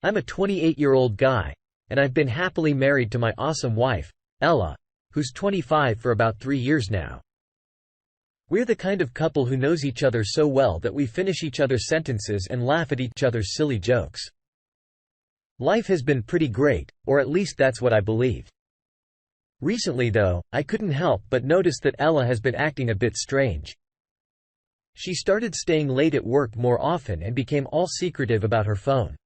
I'm a 28-year-old guy, and I've been happily married to my awesome wife, Ella, who's 25 for about 3 years now. We're the kind of couple who knows each other so well that we finish each other's sentences and laugh at each other's silly jokes. Life has been pretty great, or at least that's what I believe. Recently though, I couldn't help but notice that Ella has been acting a bit strange. She started staying late at work more often and became all secretive about her phone.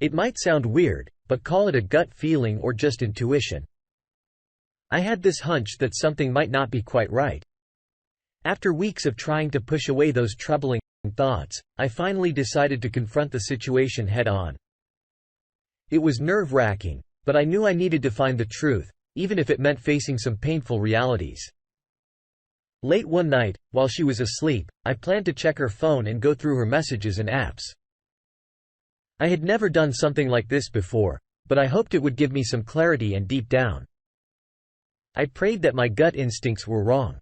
It might sound weird, but call it a gut feeling or just intuition. I had this hunch that something might not be quite right. After weeks of trying to push away those troubling thoughts, I finally decided to confront the situation head-on. It was nerve-wracking, but I knew I needed to find the truth, even if it meant facing some painful realities. Late one night, while she was asleep, I planned to check her phone and go through her messages and apps. I had never done something like this before, but I hoped it would give me some clarity, and deep down, I prayed that my gut instincts were wrong.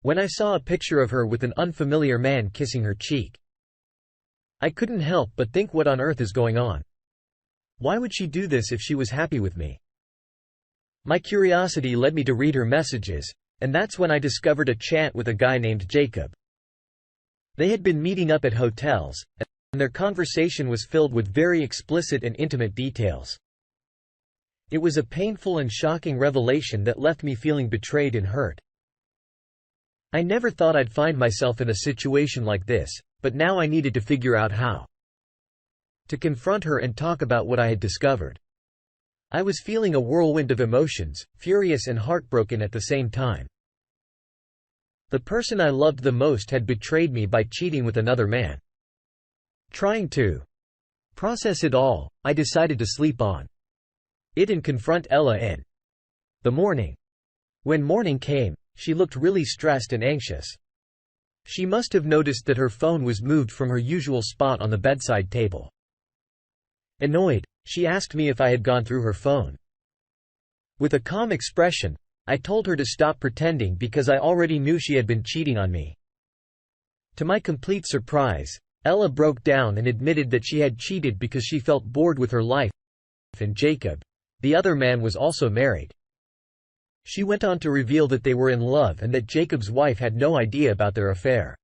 When I saw a picture of her with an unfamiliar man kissing her cheek, I couldn't help but think, what on earth is going on? Why would she do this if she was happy with me? My curiosity led me to read her messages, and that's when I discovered a chat with a guy named Jacob. They had been meeting up at hotels, and their conversation was filled with very explicit and intimate details. It was a painful and shocking revelation that left me feeling betrayed and hurt. I never thought I'd find myself in a situation like this, but now I needed to figure out how to confront her and talk about what I had discovered. I was feeling a whirlwind of emotions, furious and heartbroken at the same time. The person I loved the most had betrayed me by cheating with another man. Trying to process it all, I decided to sleep on it and confront Ella in the morning. When morning came, she looked really stressed and anxious. She must have noticed that her phone was moved from her usual spot on the bedside table. Annoyed, she asked me if I had gone through her phone. With a calm expression, I told her to stop pretending because I already knew she had been cheating on me. To my complete surprise, Ella broke down and admitted that she had cheated because she felt bored with her life, and Jacob, the other man, was also married. She went on to reveal that they were in love and that Jacob's wife had no idea about their affair.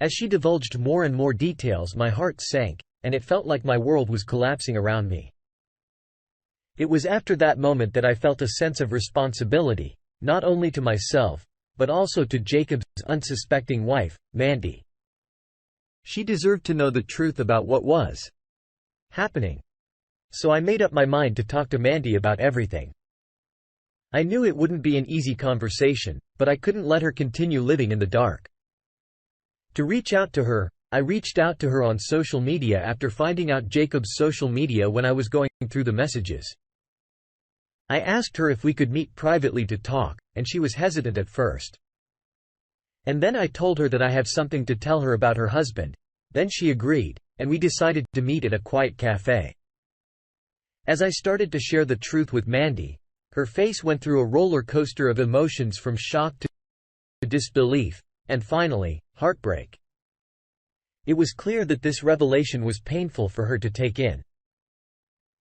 As she divulged more and more details, my heart sank, and it felt like my world was collapsing around me. It was after that moment that I felt a sense of responsibility, not only to myself, but also to Jacob's unsuspecting wife, Mandy. She deserved to know the truth about what was happening. So I made up my mind to talk to Mandy about everything. I knew it wouldn't be an easy conversation, but I couldn't let her continue living in the dark. To reach out to her, I reached out to her on social media after finding out Jacob's social media when I was going through the messages. I asked her if we could meet privately to talk, and she was hesitant at first. And then I told her that I have something to tell her about her husband. Then she agreed, and we decided to meet at a quiet cafe. As I started to share the truth with Mandy, her face went through a roller coaster of emotions, from shock to disbelief, and finally, heartbreak. It was clear that this revelation was painful for her to take in.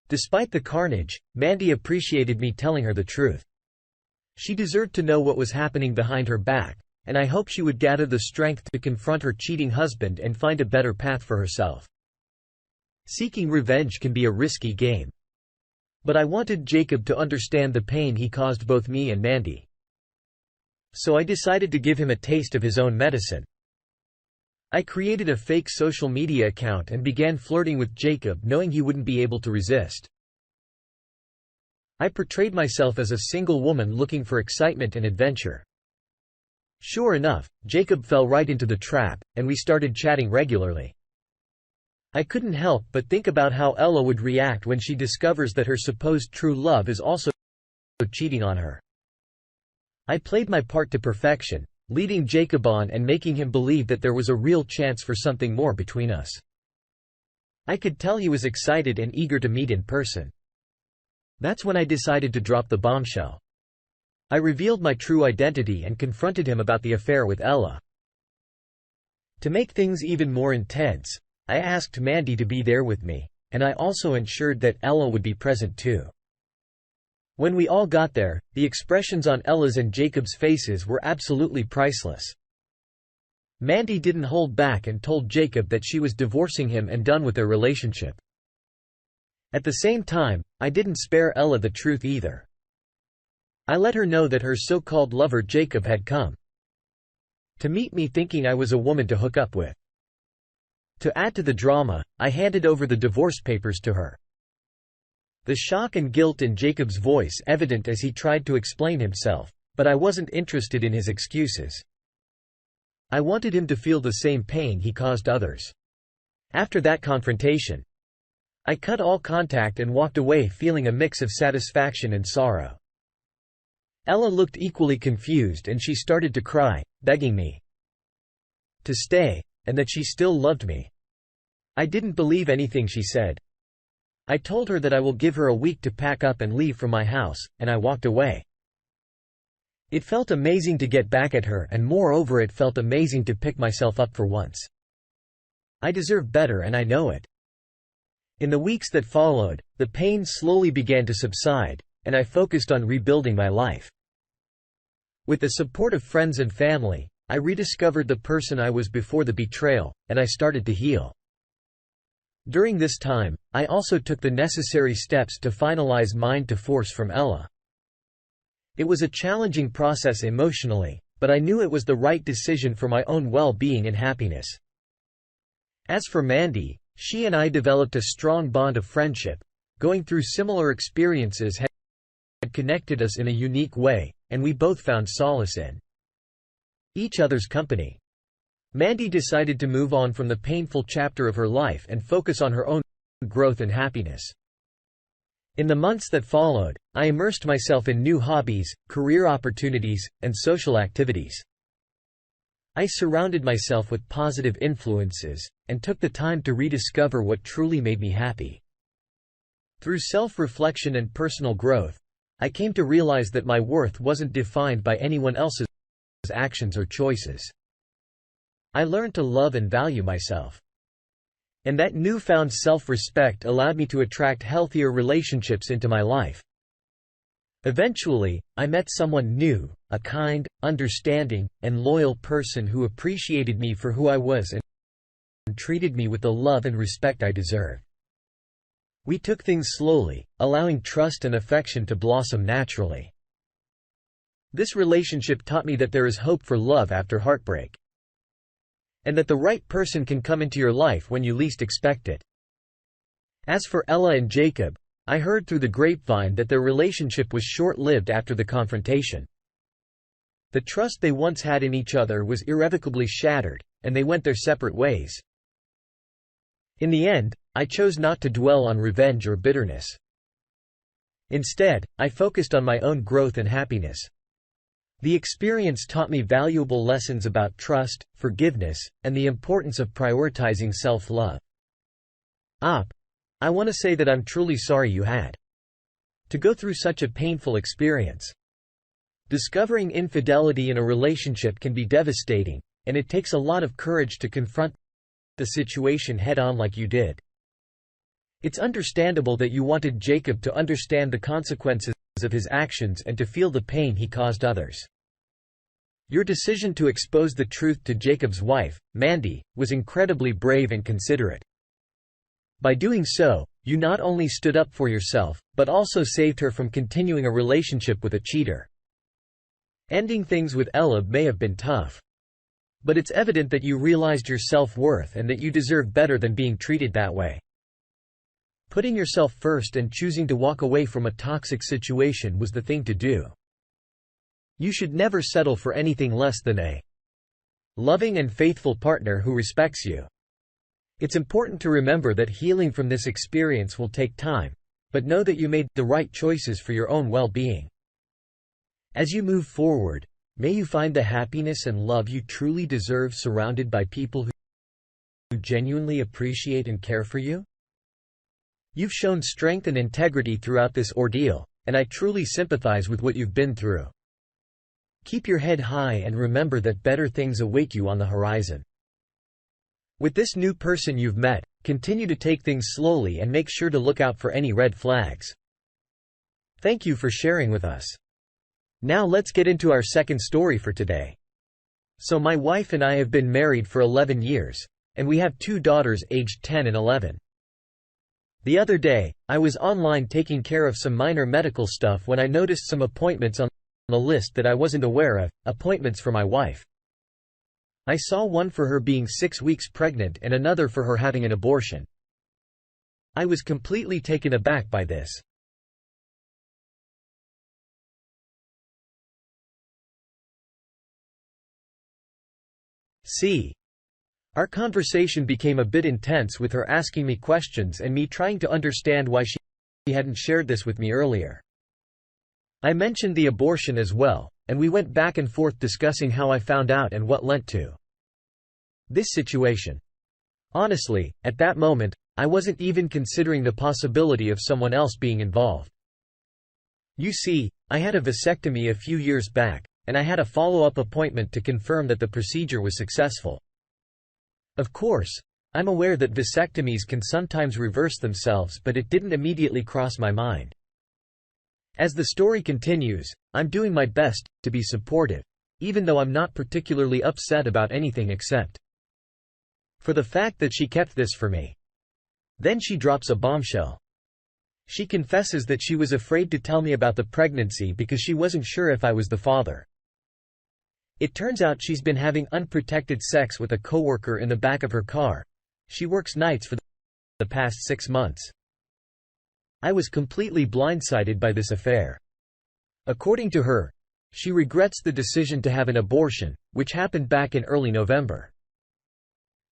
Despite the carnage, Mandy appreciated me telling her the truth. She deserved to know what was happening behind her back, and I hoped she would gather the strength to confront her cheating husband and find a better path for herself. Seeking revenge can be a risky game. But I wanted Jacob to understand the pain he caused both me and Mandy. So I decided to give him a taste of his own medicine. I created a fake social media account and began flirting with Jacob, knowing he wouldn't be able to resist. I portrayed myself as a single woman looking for excitement and adventure. Sure enough, Jacob fell right into the trap, and we started chatting regularly. I couldn't help but think about how Ella would react when she discovers that her supposed true love is also cheating on her. I played my part to perfection, leading Jacob on and making him believe that there was a real chance for something more between us. I could tell he was excited and eager to meet in person. That's when I decided to drop the bombshell. I revealed my true identity and confronted him about the affair with Ella. To make things even more intense, I asked Mandy to be there with me, and I also ensured that Ella would be present too. When we all got there, the expressions on Ella's and Jacob's faces were absolutely priceless. Mandy didn't hold back and told Jacob that she was divorcing him and done with their relationship. At the same time, I didn't spare Ella the truth either. I let her know that her so-called lover Jacob had come to meet me thinking I was a woman to hook up with. To add to the drama, I handed over the divorce papers to her. The shock and guilt in Jacob's voice evident as he tried to explain himself, but I wasn't interested in his excuses. I wanted him to feel the same pain he caused others. After that confrontation, I cut all contact and walked away feeling a mix of satisfaction and sorrow. Ella looked equally confused and she started to cry, begging me to stay, and that she still loved me. I didn't believe anything she said. I told her that I will give her a week to pack up and leave from my house, and I walked away. It felt amazing to get back at her, and moreover it felt amazing to pick myself up for once. I deserve better and I know it. In the weeks that followed, the pain slowly began to subside, and I focused on rebuilding my life. With the support of friends and family, I rediscovered the person I was before the betrayal, and I started to heal. During this time, I also took the necessary steps to finalize mine to force from Ella. It was a challenging process emotionally, but I knew it was the right decision for my own well-being and happiness. As for Mandy, she and I developed a strong bond of friendship. Going through similar experiences had connected us in a unique way, and we both found solace in each other's company. Mandy decided to move on from the painful chapter of her life and focus on her own growth and happiness. In the months that followed, I immersed myself in new hobbies, career opportunities, and social activities. I surrounded myself with positive influences, and took the time to rediscover what truly made me happy. Through self-reflection and personal growth, I came to realize that my worth wasn't defined by anyone else's actions or choices. I learned to love and value myself. And that newfound self-respect allowed me to attract healthier relationships into my life. Eventually, I met someone new, a kind, understanding, and loyal person who appreciated me for who I was and treated me with the love and respect I deserved. We took things slowly, allowing trust and affection to blossom naturally. This relationship taught me that there is hope for love after heartbreak, and that the right person can come into your life when you least expect it. As for Ella and Jacob, I heard through the grapevine that their relationship was short-lived after the confrontation. The trust they once had in each other was irrevocably shattered, and they went their separate ways. In the end, I chose not to dwell on revenge or bitterness. Instead, I focused on my own growth and happiness. The experience taught me valuable lessons about trust, forgiveness, and the importance of prioritizing self-love. I want to say that I'm truly sorry you had to go through such a painful experience. Discovering infidelity in a relationship can be devastating, and it takes a lot of courage to confront the situation head-on like you did. It's understandable that you wanted Jacob to understand the consequences of his actions and to feel the pain he caused others. Your decision to expose the truth to Jacob's wife, Mandy, was incredibly brave and considerate. By doing so, you not only stood up for yourself, but also saved her from continuing a relationship with a cheater. Ending things with Ella may have been tough, but it's evident that you realized your self-worth and that you deserve better than being treated that way. Putting yourself first and choosing to walk away from a toxic situation was the thing to do. You should never settle for anything less than a loving and faithful partner who respects you. It's important to remember that healing from this experience will take time, but know that you made the right choices for your own well-being. As you move forward, may you find the happiness and love you truly deserve surrounded by people who genuinely appreciate and care for you. You've shown strength and integrity throughout this ordeal, and I truly sympathize with what you've been through. Keep your head high and remember that better things await you on the horizon. With this new person you've met, continue to take things slowly and make sure to look out for any red flags. Thank you for sharing with us. Now let's get into our second story for today. So my wife and I have been married for 11 years, and we have 2 daughters aged 10 and 11. The other day, I was online taking care of some minor medical stuff when I noticed some appointments on the list that I wasn't aware of, appointments for my wife. I saw one for her being 6 weeks pregnant and another for her having an abortion. I was completely taken aback by this. Our conversation became a bit intense with her asking me questions and me trying to understand why she hadn't shared this with me earlier. I mentioned the abortion as well, and we went back and forth discussing how I found out and what led to this situation. Honestly, at that moment, I wasn't even considering the possibility of someone else being involved. You see, I had a vasectomy a few years back, and I had a follow-up appointment to confirm that the procedure was successful. Of course, I'm aware that vasectomies can sometimes reverse themselves, but it didn't immediately cross my mind. As the story continues, I'm doing my best to be supportive, even though I'm not particularly upset about anything except for the fact that she kept this for me. Then she drops a bombshell. She confesses that she was afraid to tell me about the pregnancy because she wasn't sure if I was the father. It turns out she's been having unprotected sex with a coworker in the back of her car. She works nights for the past 6 months. I was completely blindsided by this affair. According to her, she regrets the decision to have an abortion, which happened back in early November.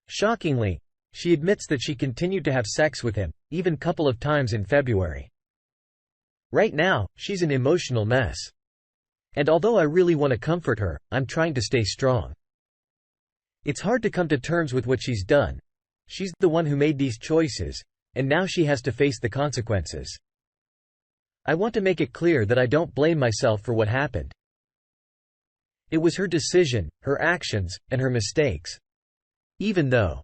Shockingly, she admits that she continued to have sex with him, even a couple of times in February. Right now, she's an emotional mess. And although I really want to comfort her, I'm trying to stay strong. It's hard to come to terms with what she's done. She's the one who made these choices, and now she has to face the consequences. I want to make it clear that I don't blame myself for what happened. It was her decision, her actions, and her mistakes. Even though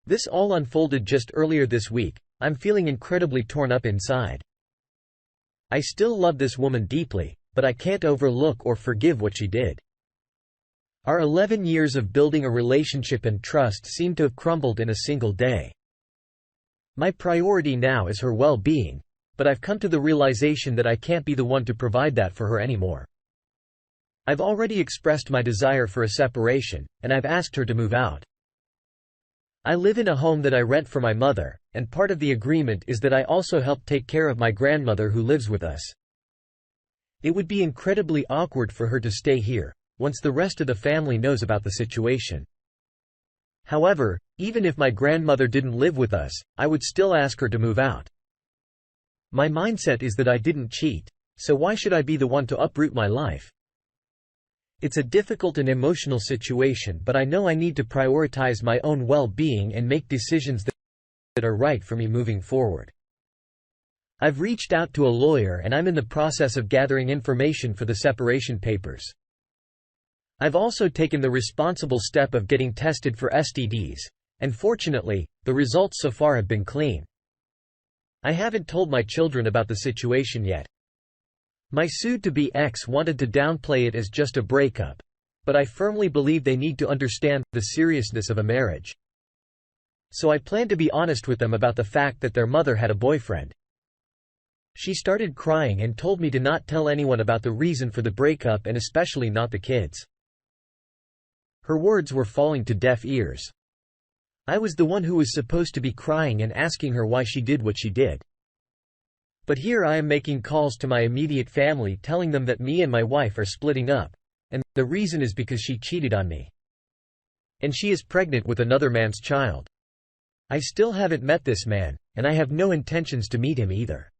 this all unfolded just earlier this week, I'm feeling incredibly torn up inside. I still love this woman deeply, but I can't overlook or forgive what she did. Our 11 years of building a relationship and trust seem to have crumbled in a single day. My priority now is her well-being, but I've come to the realization that I can't be the one to provide that for her anymore. I've already expressed my desire for a separation, and I've asked her to move out. I live in a home that I rent for my mother, and part of the agreement is that I also help take care of my grandmother who lives with us. It would be incredibly awkward for her to stay here, once the rest of the family knows about the situation. However, even if my grandmother didn't live with us, I would still ask her to move out. My mindset is that I didn't cheat, so why should I be the one to uproot my life? It's a difficult and emotional situation, but I know I need to prioritize my own well-being and make decisions that are right for me moving forward. I've reached out to a lawyer and I'm in the process of gathering information for the separation papers. I've also taken the responsible step of getting tested for STDs, and fortunately, the results so far have been clean. I haven't told my children about the situation yet. My soon-to-be ex wanted to downplay it as just a breakup, but I firmly believe they need to understand the seriousness of a marriage. So I plan to be honest with them about the fact that their mother had a boyfriend. She started crying and told me to not tell anyone about the reason for the breakup and especially not the kids. Her words were falling to deaf ears. I was the one who was supposed to be crying and asking her why she did what she did. But here I am making calls to my immediate family telling them that me and my wife are splitting up, and the reason is because she cheated on me. And she is pregnant with another man's child. I still haven't met this man, and I have no intentions to meet him either.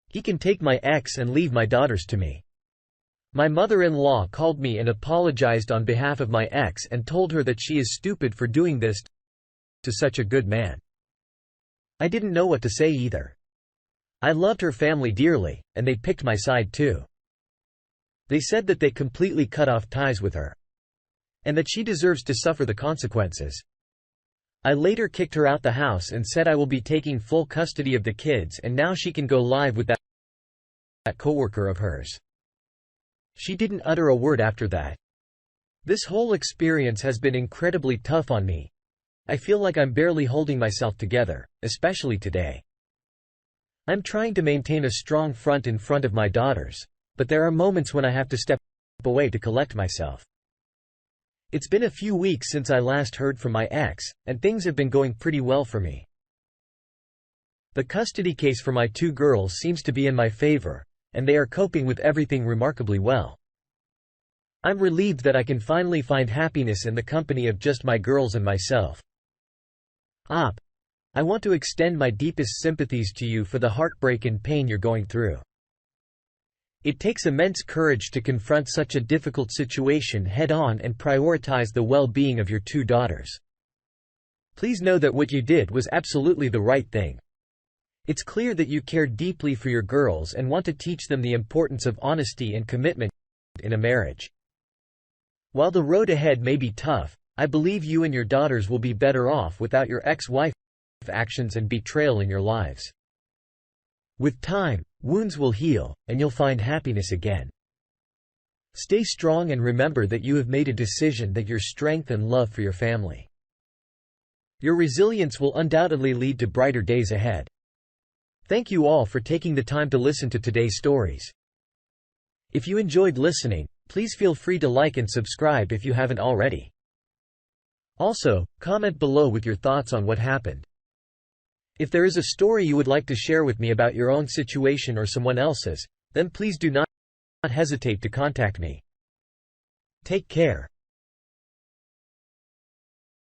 He can take my ex and leave my daughters to me. My mother-in-law called me and apologized on behalf of my ex and told her that she is stupid for doing this to such a good man. I didn't know what to say either. I loved her family dearly, and they picked my side too. They said that they completely cut off ties with her, and that she deserves to suffer the consequences. I later kicked her out the house and said I will be taking full custody of the kids, and now she can go live with that coworker of hers. She didn't utter a word after that. This whole experience has been incredibly tough on me. I feel like I'm barely holding myself together, especially today. I'm trying to maintain a strong front in front of my daughters, but there are moments when I have to step away to collect myself. It's been a few weeks since I last heard from my ex, and things have been going pretty well for me. The custody case for my 2 girls seems to be in my favor, and they are coping with everything remarkably well. I'm relieved that I can finally find happiness in the company of just my girls and myself. I want to extend my deepest sympathies to you for the heartbreak and pain you're going through. It takes immense courage to confront such a difficult situation head-on and prioritize the well-being of your 2 daughters. Please know that what you did was absolutely the right thing. It's clear that you care deeply for your girls and want to teach them the importance of honesty and commitment in a marriage. While the road ahead may be tough, I believe you and your daughters will be better off without your ex-wife's actions and betrayal in your lives. With time, wounds will heal, and you'll find happiness again. Stay strong and remember that you have made a decision that your strength and love for your family. Your resilience will undoubtedly lead to brighter days ahead. Thank you all for taking the time to listen to today's stories. If you enjoyed listening, please feel free to like and subscribe if you haven't already. Also, comment below with your thoughts on what happened. If there is a story you would like to share with me about your own situation or someone else's, then please do not hesitate to contact me. Take care.